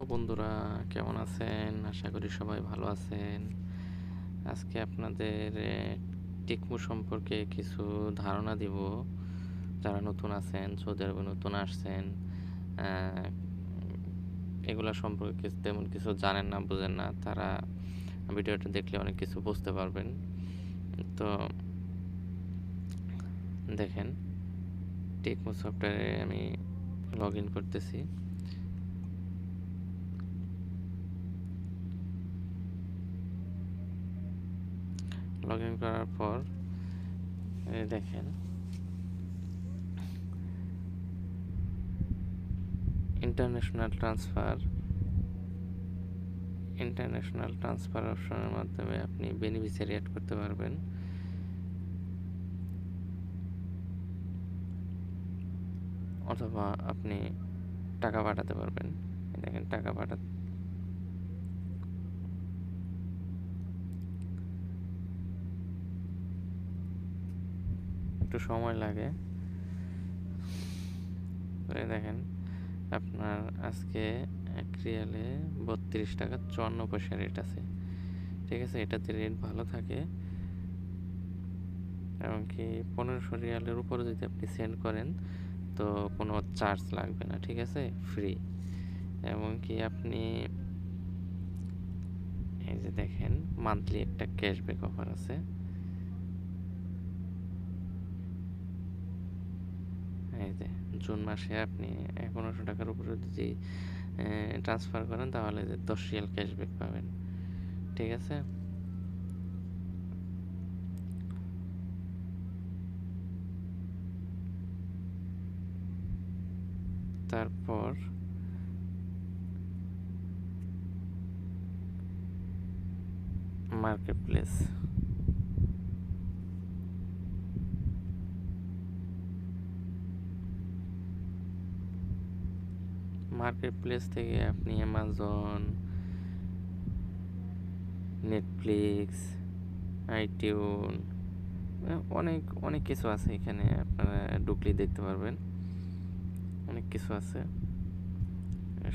বন্ধুরা, কেমন আছেন? আশা করি সবাই ভালো আছেন। আজকে আপনাদের টেকমো সম্পর্কে কিছু ধারণা দিব। যারা নতুন আছেন, সৌদি আরবে নতুন আসছেন, এগুলা সম্পর্কে তেমন কিছু জানেন না, বুঝেন না, তারা ভিডিওটা দেখলে অনেক কিছু বুঝতে পারবেন। তো দেখেন, টেকমো সফটওয়্যারে আমি লগ ইন করতেছি। লগ ইন করার পর দেখেন ইন্টারন্যাশনাল ট্রান্সফার অপশনের মাধ্যমে আপনি বেনিফিশিয়ারি অ্যাড করতে পারবেন, অথবা আপনি টাকা পাঠাতে পারবেন। দেখেন, টাকা পাঠাতে একটু সময় লাগে। দেখেন, আপনার আজকে 1 রিয়ালে 32 টাকা 54 পয়সা রেট আছে। ঠিক আছে, এটাতে রেট ভালো থাকে। এমনকি 1500 রিয়ালের উপরে যদি আপনি সেন্ড করেন তো কোনো চার্জ লাগবে না, ঠিক আছে, ফ্রি। এমনকি আপনি এই যে দেখেন, মান্থলি একটা ক্যাশব্যাক অফার আছে। এই যে জুন মাসে আপনি 1500 টাকার উপরে যদি ট্রান্সফার করেন তাহলে 10 রিয়াল ক্যাশব্যাক পাবেন, ঠিক আছে। তারপর মার্কেট প্লেস থেকে আপনি অ্যামাজন, নেটফ্লিক্স, আইটিউন, অনেক অনেক কিছু আছে। এখানে আপনারা ঢুকলেই দেখতে পারবেন, অনেক কিছু আছে,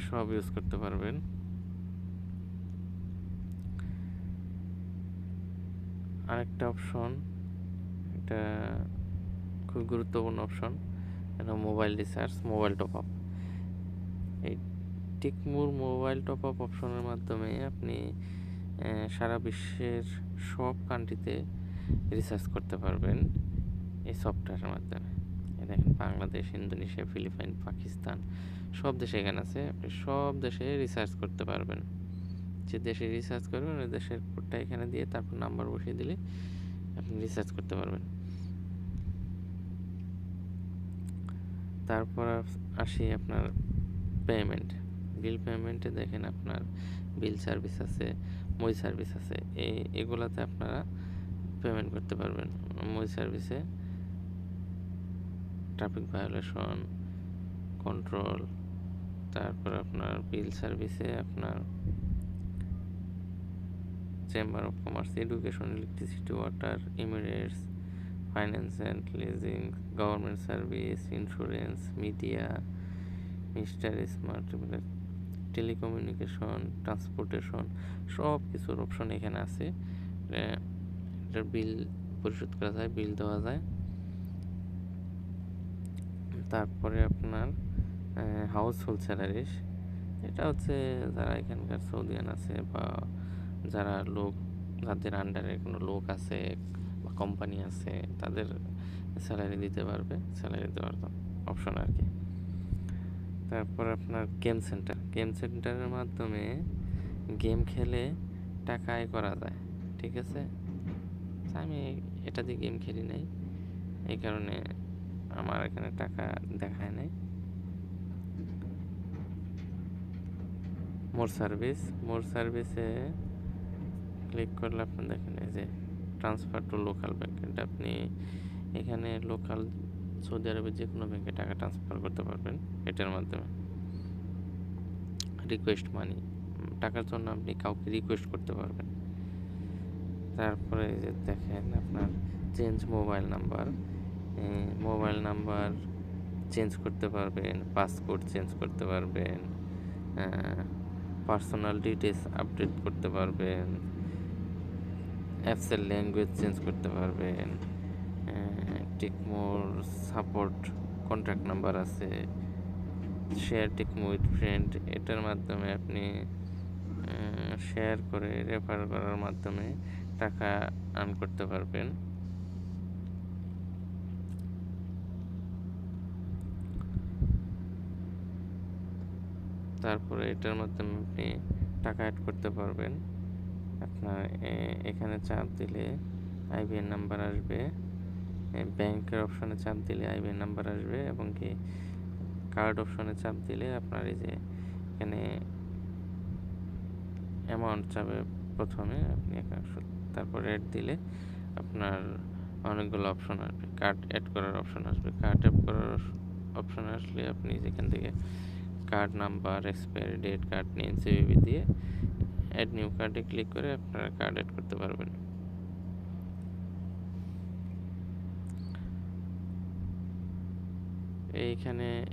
সব ইউজ করতে পারবেন। আরেকটা অপশন, এটা খুব গুরুত্বপূর্ণ অপশন, এটা mobile recharge, mobile top up. এই টেকমোর মোবাইল টপ আপ অপশনের মাধ্যমে আপনি সারা বিশ্বের সব কান্ট্রিতে রিচার্জ করতে পারবেন এই সফটওয়্যারের মাধ্যমে। দেখেন, বাংলাদেশ, ইন্দোনেশিয়া, ফিলিপাইন, পাকিস্তান, সব দেশে এখানে আছে। আপনি সব দেশে রিচার্জ করতে পারবেন। যে দেশে রিচার্জ করবেন ওই দেশের কোডটা এখানে দিয়ে তারপর নাম্বার বসিয়ে দিলে আপনি রিচার্জ করতে পারবেন। তারপর আসি আপনার পেমেন্ট, বিল পেমেন্টে। দেখেন, আপনার বিল সার্ভিস আছে, মই সার্ভিস আছে, এগুলাতে আপনারা পেমেন্ট করতে পারবেন। মই সার্ভিসে ট্রাফিক ভায়োলেশন কন্ট্রোল, তারপর আপনার বিল সার্ভিসে আপনার chamber of commerce, education, electricity, water, Emirates, finance and leasing, government service, insurance, media, mister smart, telecommunication, transportation, সব কিছুর অপশন এখানে আছে। এটার বিল পরিশোধ করা যায়, বিল দেওয়া যায়। তারপরে আপনার হাউস হোল্ড স্যালারিস, এটা হচ্ছে যারা এখানকার সৌদিয়ান আছে বা যারা যাদের আন্ডারে কোনো লোক আছে বা কোম্পানি আছে, তাদের স্যালারি দিতে পারবে, স্যালারি দেওয়ার অপশন আর কি। তারপর আপনার গেম সেন্টারের মাধ্যমে গেম খেলে টাকা আয় করা যায়, ঠিক আছে। আমি এটা দিয়ে গেম খেলি নাই, এই কারণে আমার এখানে টাকা দেখায় নাই। মোর সার্ভিসে ক্লিক করলে আপনি দেখেন এই যে ট্রান্সফার টু লোকাল ব্যাংক, এটা আপনি এখানে লোকাল সৌদি আরবের যে কোনো ব্যাংকে টাকা ট্রান্সফার করতে পারবেন এটার মাধ্যমে। রিকোয়েস্ট মানি, টাকার জন্য আপনি কাউকে রিকোয়েস্ট করতে পারবেন। তারপরে যে দেখেন, আপনার চেঞ্জ মোবাইল নাম্বার চেঞ্জ করতে পারবেন, পাসপোর্ট চেঞ্জ করতে পারবেন, পার্সোনাল ডিটেলস আপডেট করতে পারবেন, অ্যাপসের ল্যাঙ্গুয়েজ চেঞ্জ করতে পারবেন, টেকমোর সাপোর্ট কন্ট্যাক্ট নাম্বার আছে, শেয়ার টেকমো উইথ ফ্রেন্ড, এটার মাধ্যমে আপনি শেয়ার করে রেফার করার মাধ্যমে টাকা আর্ন করতে পারবেন। তারপরে এটার মাধ্যমে আপনি টাকা অ্যাড করতে পারবেন। আপনার এখানে চাপ দিলে আইবিএন নাম্বার আসবে, ব্যাংকের অপশনে চাপ দিলে আইবিএন নাম্বার আসবে, এবং কি কার্ড অপশনে চাপ দিলে আপনার এই যে এখানে অ্যামাউন্ট চাবে প্রথমে, আপনি তারপরে অ্যাড দিলে আপনার অনেকগুলো অপশন আসবে, কার্ড অ্যাড করার অপশন আসবে। কার্ড অ্যাড করার অপশন আসলে আপনি যেখান থেকে card number, expiry date, card name, CVV দিয়ে অ্যাড নিউ কার্ডে ক্লিক করে আপনারা কার্ড অ্যাড করতে পারবেন।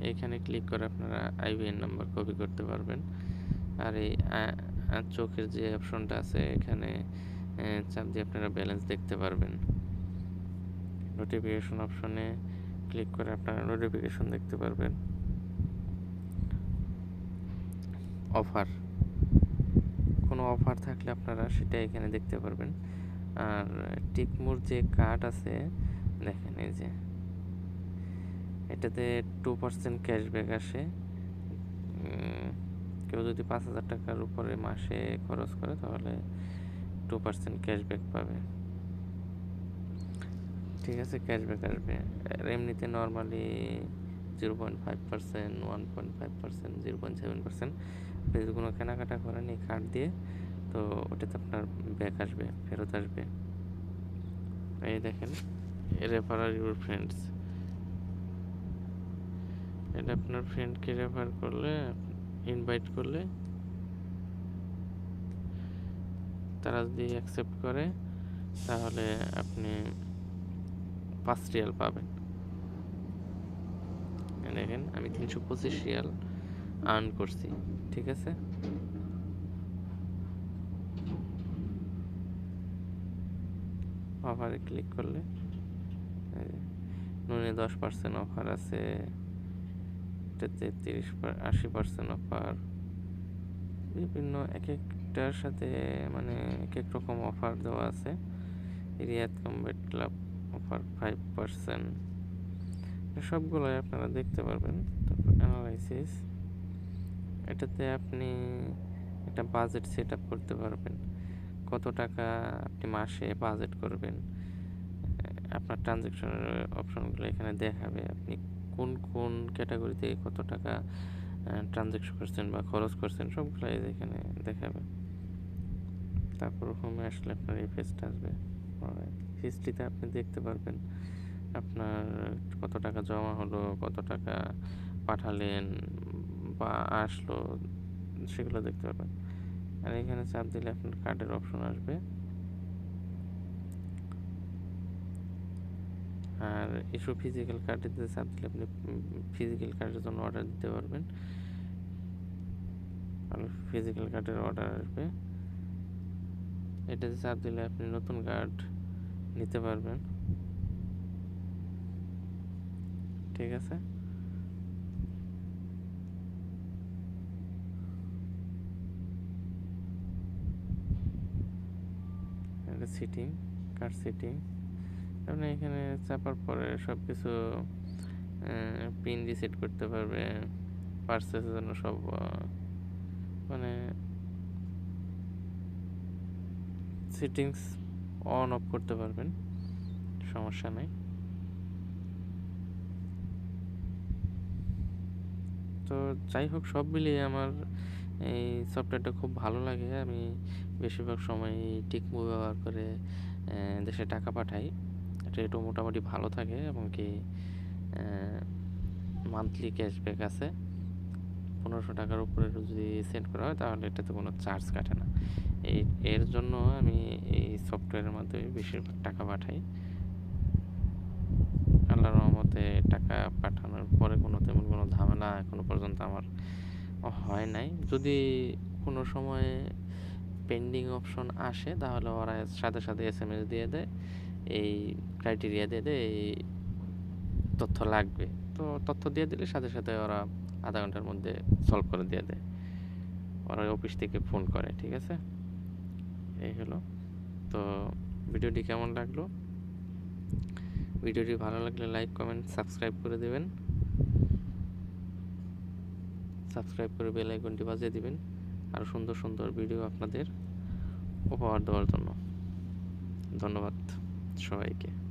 এইখানে ক্লিক করে আপনারা আইবিএন নাম্বার কপি করতে পারবেন। আর এই চোখের যে অপশনটা আছে এখানে চাপ দিয়ে আপনারা ব্যালেন্স দেখতে পারবেন। নোটিফিকেশন অপশনে ক্লিক করে আপনারা নোটিফিকেশন দেখতে পারবেন। অফার, কোনো অফার থাকলে আপনারা সেটা এখানে দেখতে পারবেন। আর টেকমোর যে কার্ড আছে দেখেন, এই যে এটাতে 2% ক্যাশব্যাক আসে। কেউ যদি 5,000 টাকার উপরে মাসে খরচ করে তাহলে 2% ক্যাশব্যাক পাবে। ঠিক আছে, ক্যাশব্যাক আসবে। আর এমনিতে নর্মালি 0.5%, 1.5%, 0.7% আপনি যদি কোনো কেনাকাটা করেন এই কার্ড দিয়ে, তো ওটাতে আপনার ব্যাক আসবে, ফেরত আসবে। এই দেখেন, রেফার ইউর ফ্রেন্ডস, এটা আপনার ফ্রেন্ডকে রেফার করলে, ইনভাইট করলে তারা যদি অ্যাকসেপ্ট করে তাহলে আপনি 5 রিয়াল পাবেন। দেখেন আমি 325 রিয়াল আর্ন করছি। ঠিক আছে, অফারে ক্লিক করলে নুনে 10% অফার আছে, এটাতে 80% অফার, বিভিন্ন এক একটার সাথে মানে এক এক রকম অফার দেওয়া আছে। রিয়াদ কমব্যাট ক্লাব অফার 5%, সবগুলোই আপনারা দেখতে পারবেন। তারপর অ্যানালাইসিস, এটাতে আপনি একটা বাজেট সেট আপ করতে পারবেন, কত টাকা আপনি মাসে বাজেট করবেন। আপনার ট্রানজ্যাকশনের অপশনগুলো এখানে দেখাবে, আপনি কোন কোন ক্যাটাগরিতে কত টাকা ট্রানজ্যাকশন করছেন বা খরচ করছেন সবগুলো এখানে দেখাবে। তারপর হোমে আসলে আপনার এই পেজটা আসবে, হিস্ট্রিতে আপনি দেখতে পারবেন আপনার কত টাকা জমা হলো, কত টাকা পাঠালেন বা আসলো, সেগুলো দেখতে পারবেন। আর এখানে চাপ দিলে আপনার কার্ডের অপশন আসবে। আর ইস্যু ফিজিক্যাল কার্ডেতে চাপ দিলে আপনি ফিজিক্যাল কার্ডের জন্য অর্ডার দিতে পারবেন, আর ফিজিক্যাল কার্ডের অর্ডার আসবে। এটাতে চাপ দিলে আপনি নতুন কার্ড নিতে পারবেন। ঠিক আছে, এটা সিটিং, কার্ড সিটিং। আপনি এখানে চাপার পরে সব কিছু পিন রিসেট করতে পারবেন, পারচেসের জন্য সব মানে সেটিংস অন অফ করতে পারবেন, সমস্যা নেই। তো যাই হোক, সব মিলিয়ে আমার এই সফটওয়্যারটা খুব ভালো লাগে। আমি বেশিরভাগ সময় টেকমো ব্যবহার করে দেশে টাকা পাঠাই। রেটও মোটামুটি ভালো থাকে, এবং কি মান্থলি ক্যাশব্যাক আছে। 1500 টাকার উপরে যদি সেন্ড করা হয় তাহলে এটাতে কোনো চার্জ কাটে না। এর জন্য আমি এই সফটওয়্যারের মাধ্যমে বেশিরভাগ টাকা পাঠাই। আল্লাহর রহমতে টাকা পাঠানোর পরে তেমন কোনো ঝামেলা এখনো পর্যন্ত আমার হয় নাই। যদি কোনো সময় পেন্ডিং অপশন আসে তাহলে ওরা সাথে সাথে SMS দিয়ে দেয়, এই ক্রাইটেরিয়া দিয়ে দেয়, এই তথ্য লাগবে। তো তথ্য দিয়ে দিলে সাথে সাথে ওরা আধা ঘন্টার মধ্যে সলভ করে দিয়ে দেয়। ওরা অফিস থেকে ফোন করে। ঠিক আছে, এই হলো। তো ভিডিওটি কেমন লাগলো? ভিডিওটি ভালো লাগলে লাইক, কমেন্ট, সাবস্ক্রাইব করে দেবেন। সাবস্ক্রাইব করে বেল আইকনটি বাজিয়ে দিবেন আরও সুন্দর সুন্দর ভিডিও আপনাদের উপহার দেওয়ার জন্য। ধন্যবাদ সবাইকে।